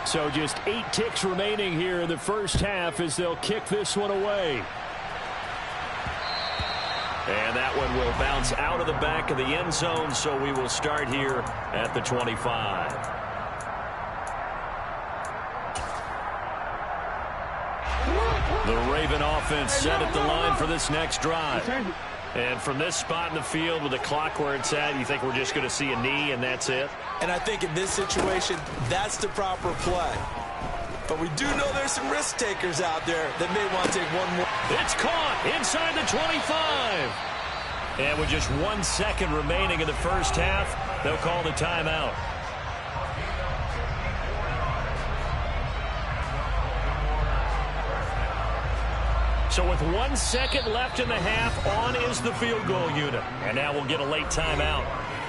So just 8 ticks remaining here in the first half as they'll kick this one away. And that one will bounce out of the back of the end zone, so we will start here at the 25. The Raven offense set at the line for this next drive. And from this spot in the field with the clock where it's at, you think we're just going to see a knee and that's it? And I think in this situation, that's the proper play. But we do know there's some risk takers out there that may want to take one more. It's caught inside the 25. And with just 1 second remaining in the first half, they'll call the timeout. So with 1 second left in the half, on is the field goal unit. And now we'll get a late timeout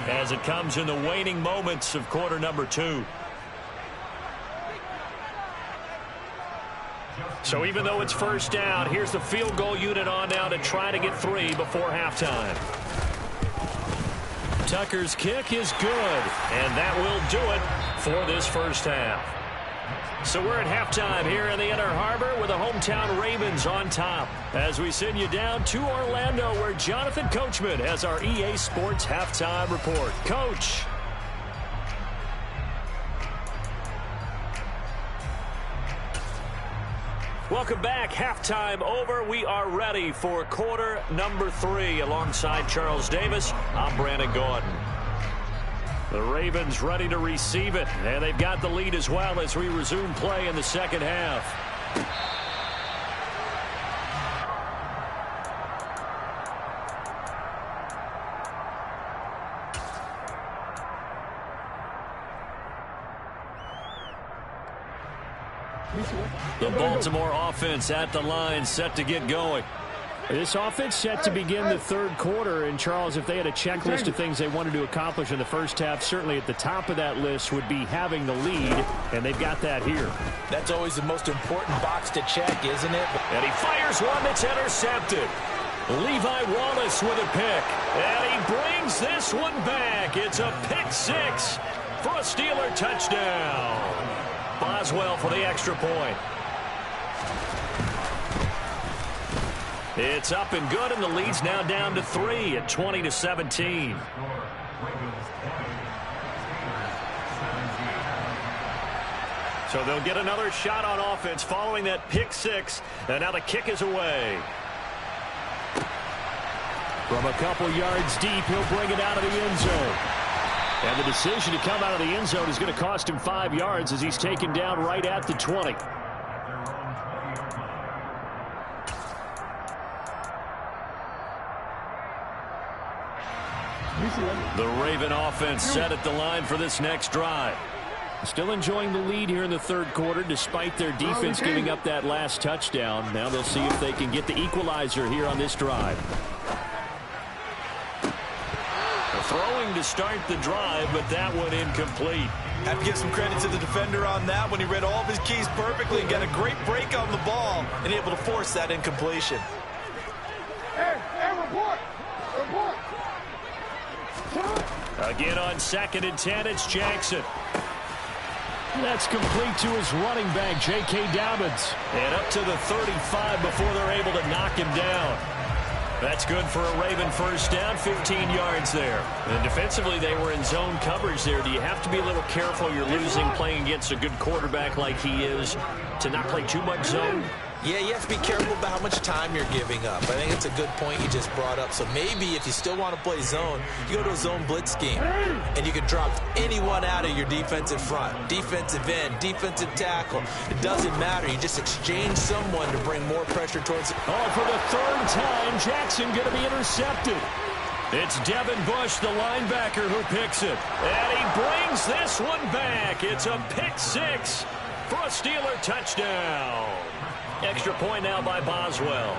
as it comes in the waning moments of quarter number 2. So even though it's first down, here's the field goal unit on now to try to get 3 before halftime. Tucker's kick is good, and that will do it for this first half. So we're at halftime here in the Inner Harbor with the hometown Ravens on top as we send you down to Orlando where Jonathan Coachman has our EA Sports halftime report. Coach. Welcome back. Halftime over. We are ready for quarter number 3 alongside Charles Davis. I'm Brandon Gordon. The Ravens ready to receive it, and they've got the lead as well as we resume play in the second half. The Baltimore offense at the line, set to get going. This offense set to begin the third quarter, and Charles, if they had a checklist of things they wanted to accomplish in the first half, certainly at the top of that list would be having the lead, and they've got that here. That's always the most important box to check, isn't it? And he fires one that's intercepted. Levi Wallace with a pick, and he brings this one back. It's a pick 6 for a Steeler touchdown. Boswell for the extra point. It's up and good, and the lead's now down to 3 at 20-17. So they'll get another shot on offense following that pick 6, and now the kick is away. From a couple yards deep, he'll bring it out of the end zone. And the decision to come out of the end zone is going to cost him 5 yards as he's taken down right at the 20. The Raven offense set at the line for this next drive. Still enjoying the lead here in the third quarter despite their defense giving up that last touchdown. Now they'll see if they can get the equalizer here on this drive. Throwing to start the drive, but that one incomplete. Have to give some credit to the defender on that when he read all of his keys perfectly and got a great break on the ball and able to force that incompletion. Again on 2nd and 10, it's Jackson. That's complete to his running back, J.K. Dobbins. And up to the 35 before they're able to knock him down. That's good for a Raven first down, 15 yards there. And defensively, they were in zone coverage there. Do you have to be a little careful? You're losing playing against a good quarterback like he is to not play too much zone? Yeah, you have to be careful about how much time you're giving up. I think it's a good point you just brought up. So maybe if you still want to play zone, you go to a zone blitz scheme. And you can drop anyone out of your defensive front. Defensive end, defensive tackle. It doesn't matter. You just exchange someone to bring more pressure towards it. Oh, for the third time, Jackson going to be intercepted. It's Devin Bush, the linebacker, who picks it. And he brings this one back. It's a pick 6 for a Steeler touchdown. Extra point now by Boswell.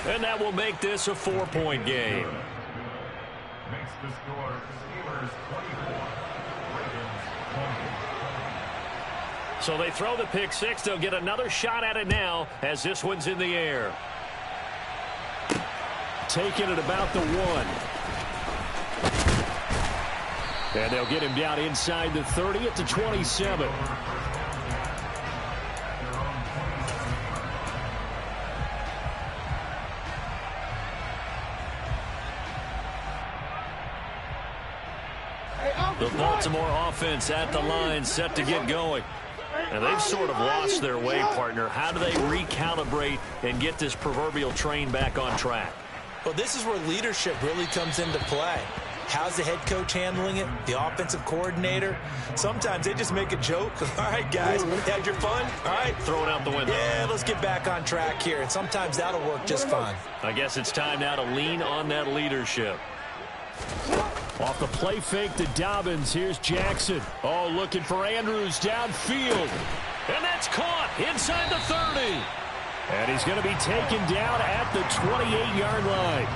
And that will make this a 4-point game. Makes the score Steelers 24, Ravens 20. So they throw the pick 6. They'll get another shot at it now as this one's in the air. Taken at about the 1. And they'll get him down inside the 30 at the 27. The Baltimore offense at the line, set to get going. And they've sort of lost their way, partner. How do they recalibrate and get this proverbial train back on track? Well, this is where leadership really comes into play. How's the head coach handling it? The offensive coordinator? Sometimes they just make a joke. All right, guys, had your fun? All right. Throw it out the window. Yeah, let's get back on track here. And sometimes that'll work just fine. I guess it's time now to lean on that leadership. Off the play fake to Dobbins. Here's Jackson. Oh, looking for Andrews downfield. And that's caught inside the 30. And he's going to be taken down at the 28-yard line.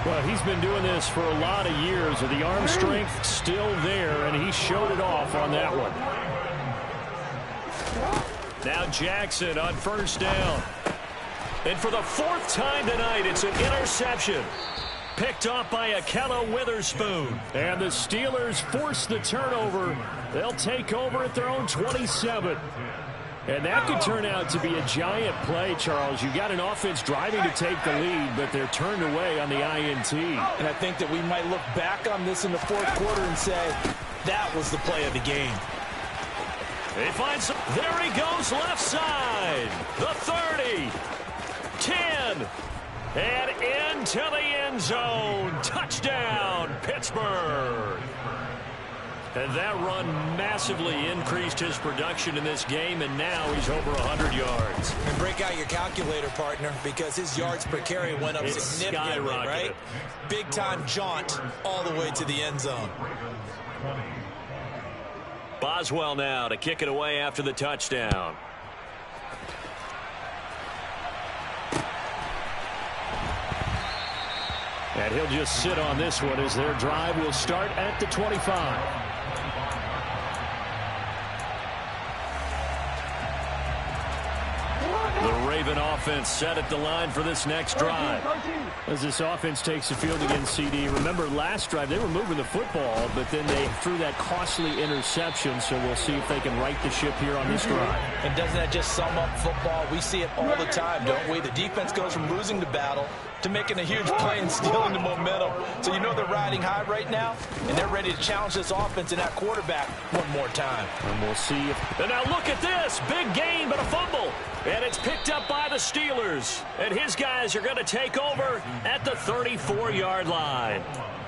Well, he's been doing this for a lot of years, with the arm strength still there, and he showed it off on that one. Now Jackson on first down. And for the fourth time tonight, it's an interception. Picked off by Ahkello Witherspoon. And the Steelers force the turnover. They'll take over at their own 27. And that could turn out to be a giant play, Charles. You got an offense driving to take the lead, but they're turned away on the INT. And I think that we might look back on this in the fourth quarter and say, that was the play of the game. They find some. There he goes, left side. The 30. 10. And into the end zone. Touchdown, Pittsburgh. And that run massively increased his production in this game, and now he's over 100 yards. And break out your calculator, partner, because his yards per carry went up significantly, right? Big-time jaunt all the way to the end zone. Boswell now to kick it away after the touchdown. And he'll just sit on this one as their drive will start at the 25. The Raven offense set at the line for this next drive. As this offense takes the field again, CD, remember last drive they were moving the football, but then they threw that costly interception, so we'll see if they can right the ship here on this drive. And doesn't that just sum up football? We see it all the time, don't we? The defense goes from losing the battle to making a huge play and stealing the momentum. So you know they're riding high right now, and they're ready to challenge this offense and that quarterback one more time. And we'll see if... And now look at this. Big gain, but a fumble. And it's picked up by the Steelers. And his guys are going to take over at the 34-yard line.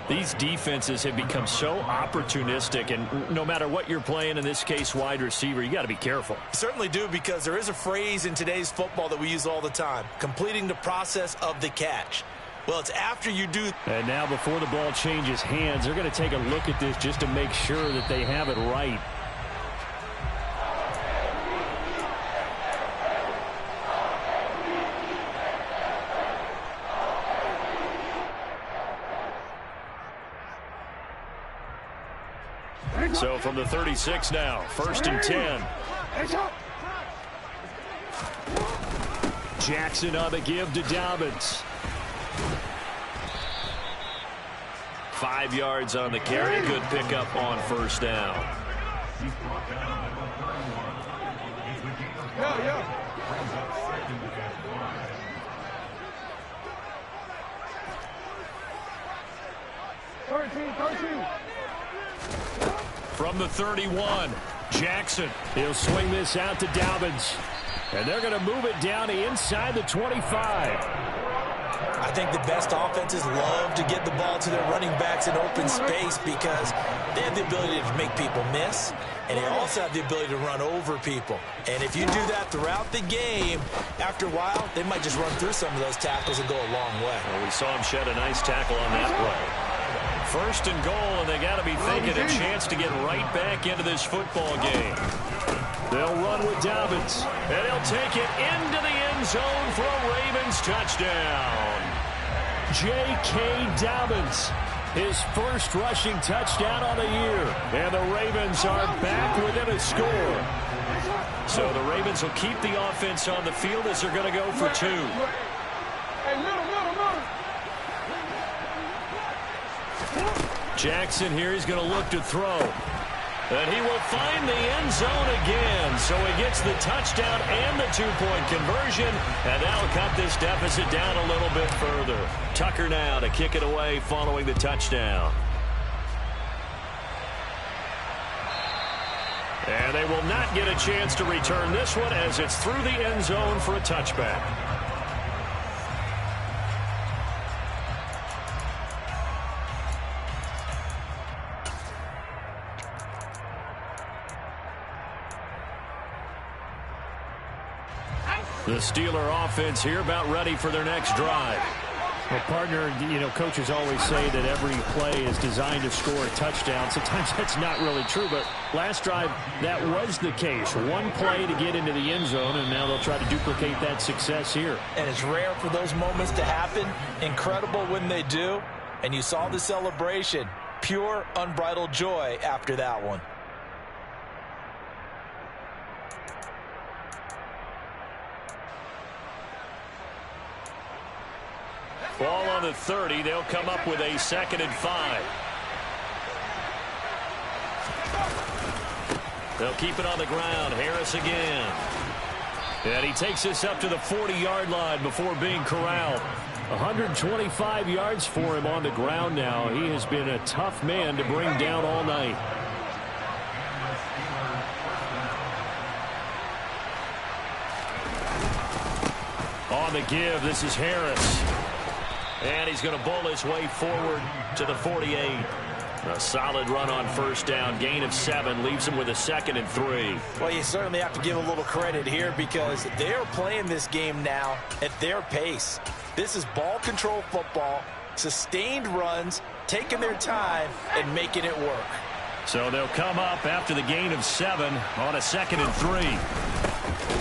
These defenses have become so opportunistic, and no matter what you're playing, in this case wide receiver, you got to be careful. Certainly do, because there is a phrase in today's football that we use all the time, completing the process of the catch. Well, it's after you do. And now before the ball changes hands, they're going to take a look at this just to make sure that they have it right. So from the 36 now, 1st and 10. Jackson on the give to Dobbins. 5 yards on the carry. Good pickup on first down. From the 31, Jackson. He'll swing this out to Dobbins. And they're going to move it down to inside the 25. I think the best offenses love to get the ball to their running backs in open space because they have the ability to make people miss, and they also have the ability to run over people. And if you do that throughout the game, after a while, they might just run through some of those tackles and go a long way. Well, we saw him shed a nice tackle on that play. 1st and goal, and they got to be thinking a chance to get right back into this football game. They'll run with Dobbins. And he'll take it into the end zone for a Ravens touchdown. J.K. Dobbins, his first rushing touchdown on the year. And the Ravens are back within a score. So the Ravens will keep the offense on the field as they're going to go for 2. Jackson here, he's going to look to throw. And he will find the end zone again. So he gets the touchdown and the two-point conversion. And that'll cut this deficit down a little bit further. Tucker now to kick it away following the touchdown. And they will not get a chance to return this one as it's through the end zone for a touchback. The Steeler offense here about ready for their next drive. Well, partner, coaches always say that every play is designed to score a touchdown. Sometimes that's not really true, but last drive, that was the case. One play to get into the end zone, and now they'll try to duplicate that success here. And it's rare for those moments to happen. Incredible when they do. And you saw the celebration. Pure, unbridled joy after that one. Ball on the 30. They'll come up with a 2nd and 5. They'll keep it on the ground. Harris again. And he takes this up to the 40-yard line before being corralled. 125 yards for him on the ground now. He has been a tough man to bring down all night. On the give, this is Harris. And he's going to bowl his way forward to the 48. A solid run on first down. Gain of 7 leaves him with a 2nd and 3. Well, you certainly have to give a little credit here because they're playing this game now at their pace. This is ball control football, sustained runs, taking their time, and making it work. So they'll come up after the gain of 7 on a 2nd and 3.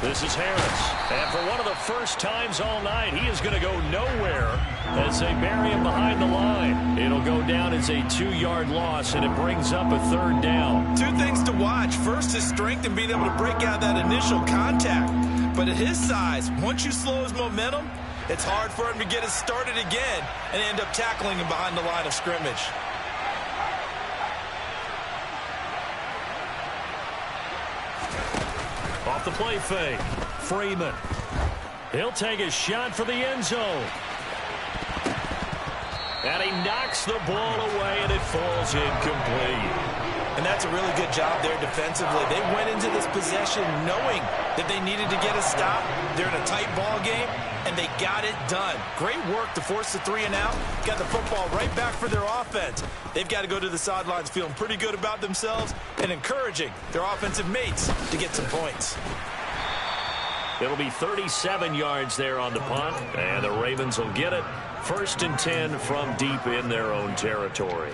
This is Harris. And for one of the first times all night, he is going to go nowhere as they bury him behind the line. It'll go down as a 2-yard loss, and it brings up a 3rd down. Two things to watch. First, his strength and being able to break out that initial contact. But at his size, once you slow his momentum, it's hard for him to get it started again and end up tackling him behind the line of scrimmage. Off the play fake, Freeman. He'll take a shot for the end zone. And he knocks the ball away, and it falls incomplete. And that's a really good job there defensively. They went into this possession knowing that they needed to get a stop. They're in a tight ball game, and they got it done. Great work to force the 3 and out. Got the football right back for their offense. They've got to go to the sidelines feeling pretty good about themselves and encouraging their offensive mates to get some points. It'll be 37 yards there on the punt, and the Ravens will get it. 1st and 10 from deep in their own territory.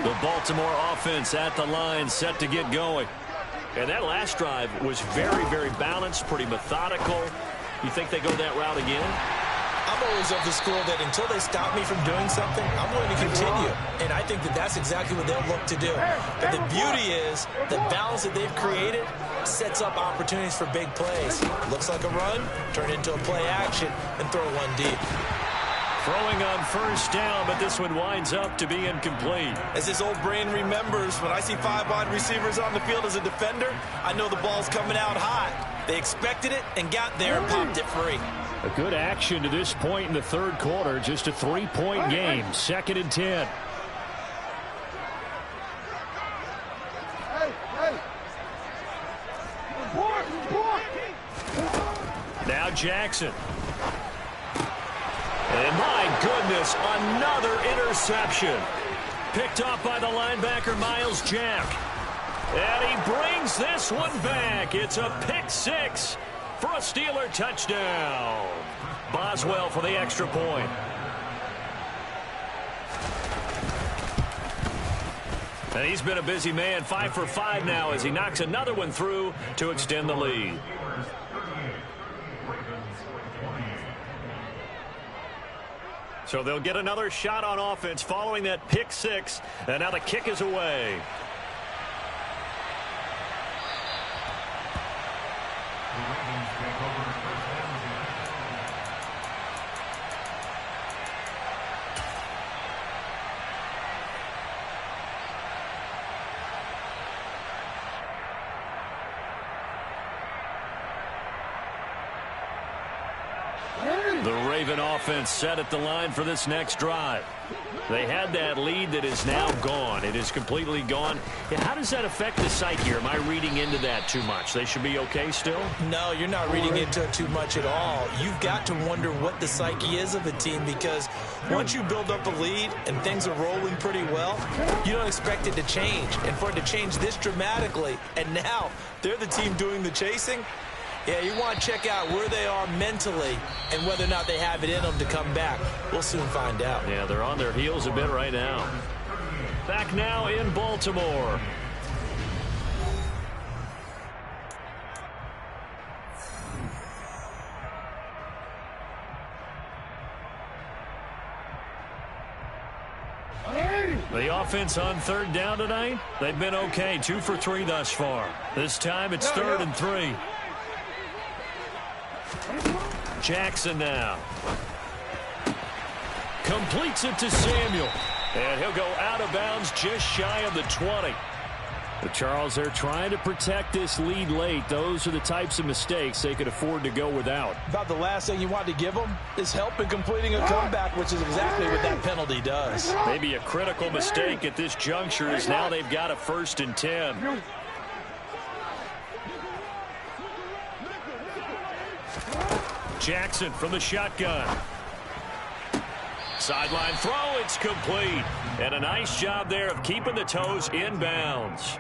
The Baltimore offense at the line, set to get going. And that last drive was very, very balanced, pretty methodical. You think they go that route again? I'm always of the school that until they stop me from doing something, I'm going to continue. And I think that that's exactly what they'll look to do. But the beauty is the balance that they've created sets up opportunities for big plays. Looks like a run, turn it into a play action, and throw one deep. Throwing on first down, but this one winds up to be incomplete. As his old brain remembers, when I see 5 wide receivers on the field as a defender, I know the ball's coming out hot. They expected it and got there and popped it free. A good action to this point in the 3rd quarter. Just a 3-point game. 2nd and 10. Now Jackson. And my goodness, another interception. Picked off by the linebacker, Miles Jack. And he brings this one back. It's a pick 6 for a Steeler touchdown. Boswell for the extra point. And he's been a busy man, 5 for 5 now as he knocks another one through to extend the lead. So they'll get another shot on offense following that pick 6, and now the kick is away. take over first and 10. The Raven offense set at the line for this next drive. They had that lead that is now gone. It is completely gone. How does that affect the psyche here? Am I reading into that too much? They should be okay still? No, you're not reading into it too much at all. You've got to wonder what the psyche is of a team, because once you build up a lead and things are rolling pretty well, you don't expect it to change. And for it to change this dramatically, and now they're the team doing the chasing, yeah, you want to check out where they are mentally and whether or not they have it in them to come back. We'll soon find out. Yeah, they're on their heels a bit right now. Back now in Baltimore. The offense on third down tonight, they've been okay. 2 for 3 thus far. This time it's 3rd and 3. Jackson now. Completes it to Samuel. And he'll go out of bounds just shy of the 20. But Charles, they're trying to protect this lead late. Those are the types of mistakes they could afford to go without. About the last thing you want to give them is help in completing a comeback, which is exactly what that penalty does. Maybe a critical mistake at this juncture, as now they've got a 1st and 10. Jackson from the shotgun. Sideline throw, it's complete. And a nice job there of keeping the toes in bounds.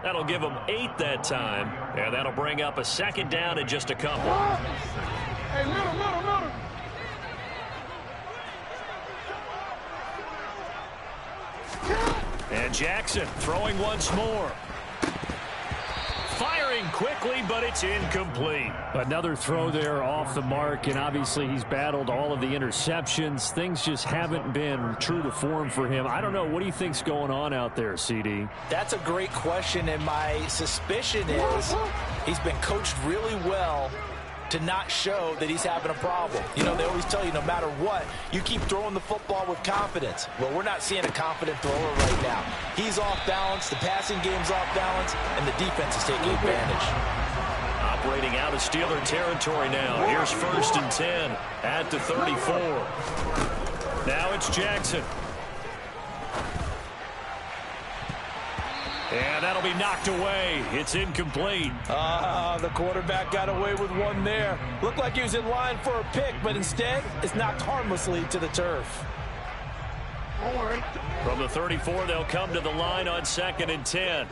That'll give them 8 that time, and that'll bring up a 2nd down in just a couple. Hey, middle. And Jackson throwing once more. Firing quickly, but it's incomplete. Another throw there off the mark, and obviously he's battled all of the interceptions. Things just haven't been true to form for him. I don't know. What do you think's going on out there, CD? That's a great question, and my suspicion is he's been coached really well to not show that he's having a problem. You know, they always tell you no matter what, you keep throwing the football with confidence. Well, we're not seeing a confident thrower right now. He's off balance, the passing game's off balance, and the defense is taking advantage. Operating out of Steeler territory now. Here's 1st and 10 at the 34. Now it's Jackson. And that'll be knocked away. It's incomplete. The quarterback got away with one there. Looked like he was in line for a pick, but instead it's knocked harmlessly to the turf. From the 34, they'll come to the line on 2nd and 10.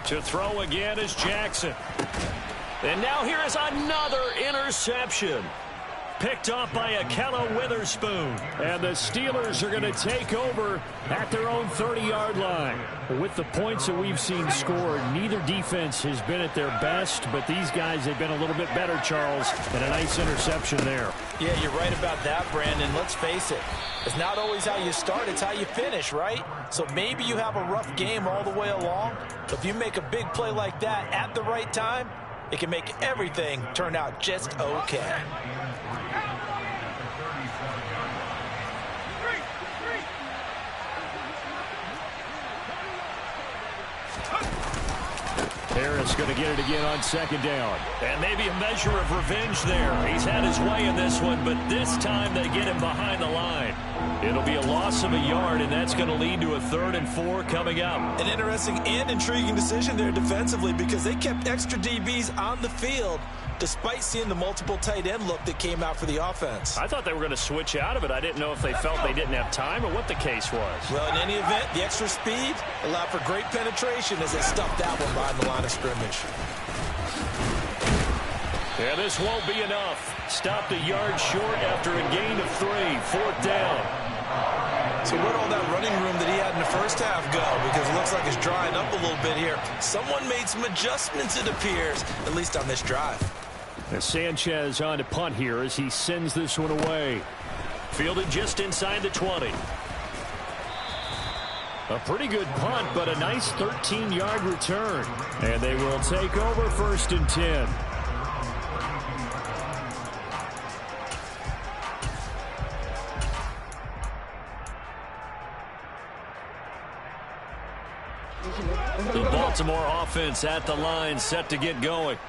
To throw again is Jackson. And now here is another interception. Picked off by Ahkello Witherspoon. And the Steelers are going to take over at their own 30-yard line. With the points that we've seen scored, neither defense has been at their best, but these guys have been a little bit better, Charles, and a nice interception there. Yeah, you're right about that, Brandon. Let's face it. It's not always how you start, it's how you finish, right? So maybe you have a rough game all the way along, but if you make a big play like that at the right time, it can make everything turn out just okay. Harris going to get it again on 2nd down. And maybe a measure of revenge there. He's had his way in this one, but this time they get him behind the line. It'll be a loss of a yard, and that's going to lead to a 3rd and 4 coming up. An interesting and intriguing decision there defensively, because they kept extra DBs on the field despite seeing the multiple tight end look that came out for the offense. I thought they were going to switch out of it. I didn't know if they felt they didn't have time or what the case was. Well, in any event, the extra speed allowed for great penetration as they stuffed that one behind the line of scrimmage. Yeah, this won't be enough. Stopped a yard short after a gain of 3. 4th down. So what all that running room that he had in letting the first half go because it looks like it's drying up a little bit here. Someone made some adjustments, it appears, at least on this drive. And Sanchez on to punt here as he sends this one away. Fielded just inside the 20. A pretty good punt, but a nice 13-yard return. And they will take over 1st and 10. The Baltimore offense at the line, set to get going.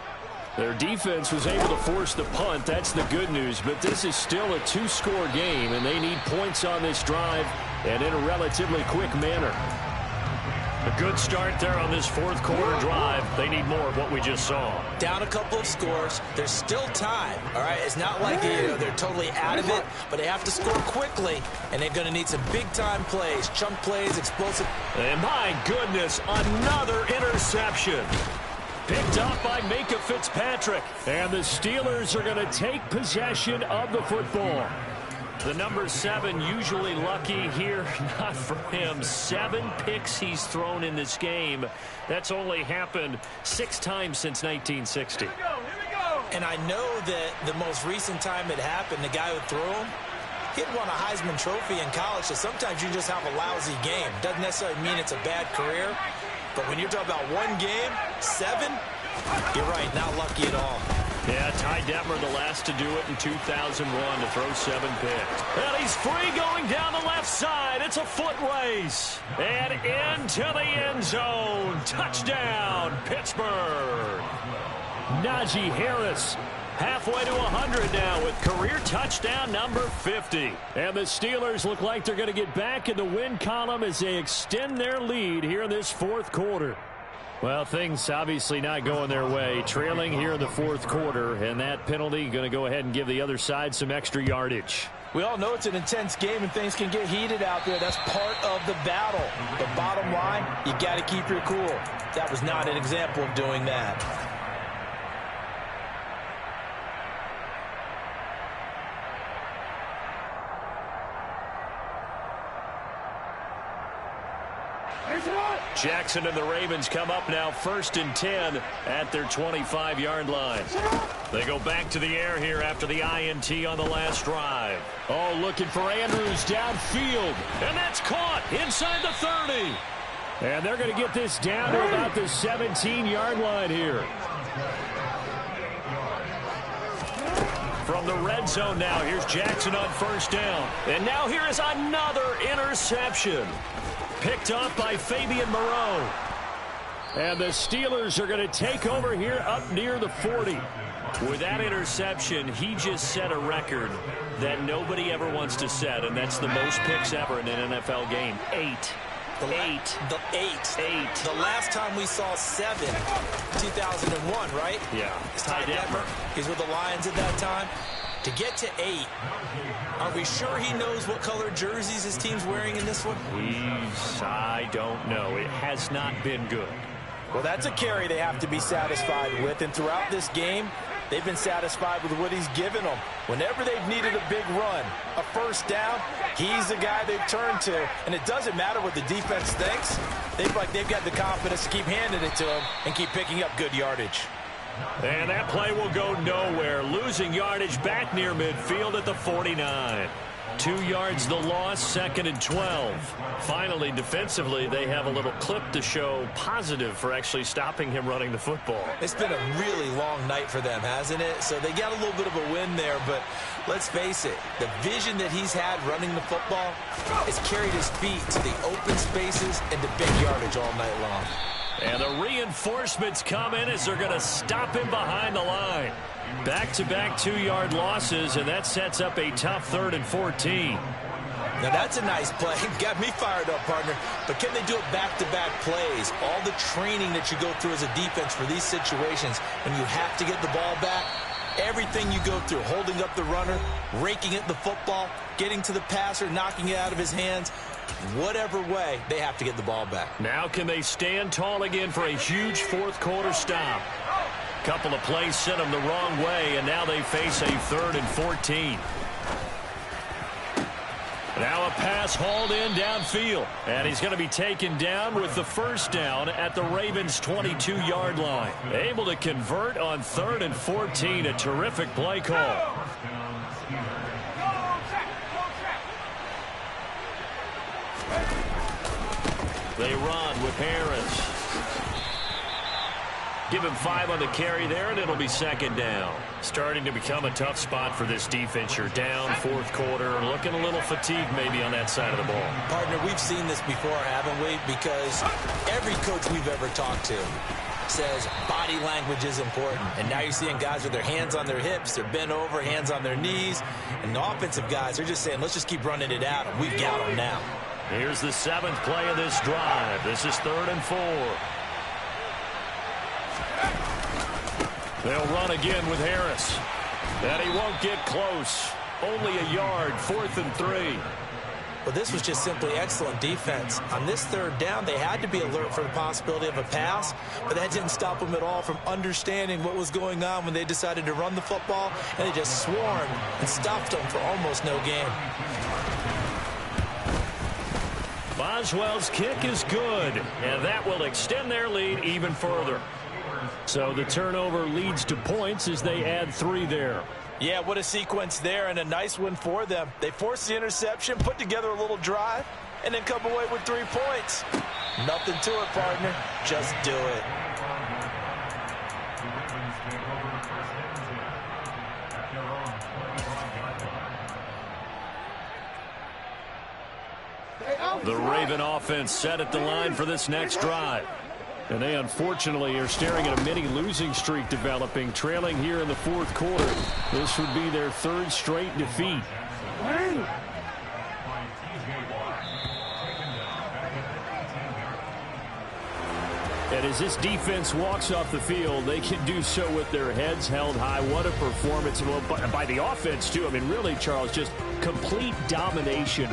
Their defense was able to force the punt. That's the good news. But this is still a 2-score game, and they need points on this drive and in a relatively quick manner. A good start there on this 4th quarter drive. They need more of what we just saw. Down a couple of scores. There's still time. All right, it's not like they're totally out of it, but they have to score quickly, and they're going to need some big-time plays, chunk plays, explosive. And my goodness, another interception. Picked up by Minkah Fitzpatrick. And the Steelers are going to take possession of the football. The number 7 usually lucky here. Not for him. 7 picks he's thrown in this game. That's only happened 6 times since 1960. Here we go. And I know that the most recent time it happened, the guy who threw him, he'd won a Heisman Trophy in college, so sometimes you just have a lousy game. Doesn't necessarily mean it's a bad career. But when you're talking about one game, 7, you're right, not lucky at all. Yeah, Ty Detmer the last to do it in 2001 to throw 7 picks. And he's free going down the left side. It's a foot race. And into the end zone. Touchdown, Pittsburgh. Najee Harris halfway to 100 now with career touchdown number 50. And the Steelers look like they're going to get back in the win column as they extend their lead here in this 4th quarter. Well, things obviously not going their way. Trailing here in the 4th quarter, and that penalty going to go ahead and give the other side some extra yardage. We all know it's an intense game and things can get heated out there. That's part of the battle. But bottom line, you got to keep your cool. That was not an example of doing that. Jackson and the Ravens come up now 1st and 10 at their 25-yard line. They go back to the air here after the INT on the last drive. Oh, looking for Andrews downfield. And that's caught inside the 30. And they're going to get this down to about the 17-yard line here. From the red zone now, here's Jackson on 1st down. And now here is another interception. Picked up by Fabian Moreau. And the Steelers are going to take over here up near the 40. With that interception, he just set a record that nobody ever wants to set, and that's the most picks ever in an NFL game. 8. The last time we saw 7, 2001, right? Yeah. Ty Detmer. He's with the Lions at that time. To get to 8, are we sure he knows what color jerseys his team's wearing in this one? I don't know. It has not been good. Well, that's a carry they have to be satisfied with, and throughout this game, they've been satisfied with what he's given them. Whenever they've needed a big run, a 1st down, he's the guy they've turned to, and it doesn't matter what the defense thinks. They've got the confidence to keep handing it to him and keep picking up good yardage. And that play will go nowhere. Losing yardage back near midfield at the 49. 2 yards the loss, 2nd and 12. Finally, defensively, they have a little clip to show positive for actually stopping him running the football. It's been a really long night for them, hasn't it? So they got a little bit of a win there, but let's face it, the vision that he's had running the football has carried his feet to the open spaces and to big yardage all night long. And the reinforcements come in as they're going to stop him behind the line. Back-to-back 2-yard losses, and that sets up a tough 3rd and 14. Now, that's a nice play. Got me fired up, partner. But can they do it back-to-back plays? All the training that you go through as a defense for these situations, when you have to get the ball back, everything you go through, holding up the runner, raking at the football, getting to the passer, knocking it out of his hands, whatever way, they have to get the ball back. Now can they stand tall again for a huge 4th quarter stop? Couple of plays sent them the wrong way, and now they face a 3rd and 14. Now a pass hauled in downfield. And he's going to be taken down with the first down at the Ravens' 22-yard line. Able to convert on 3rd and 14. A terrific play call. They run with Harris. Give him 5 on the carry there, and it'll be 2nd down. Starting to become a tough spot for this defense. You're down 4th quarter, looking a little fatigued maybe on that side of the ball. Partner, we've seen this before, haven't we? Because every coach we've ever talked to says body language is important. And now you're seeing guys with their hands on their hips, they're bent over, hands on their knees. And the offensive guys are just saying, let's just keep running it out, and we've got them now. Here's the 7th play of this drive. This is 3rd and 4. They'll run again with Harris. And he won't get close. Only a yard, 4th and 3. Well, this was just simply excellent defense. On this 3rd down, they had to be alert for the possibility of a pass, but that didn't stop them at all from understanding what was going on when they decided to run the football, and they just swarmed and stopped them for almost no gain. Boswell's kick is good, and that will extend their lead even further. So the turnover leads to points as they add 3 there. Yeah, what a sequence there, and a nice one for them. They forced the interception, put together a little drive, and then come away with 3 points. Nothing to it, partner. Just do it. The Raven offense set at the line for this next drive. And they unfortunately are staring at a mini losing streak developing, trailing here in the 4th quarter. This would be their 3rd straight defeat. And as this defense walks off the field, they can do so with their heads held high. What a performance. Well, by the offense, too. I mean, really, Charles, just complete domination.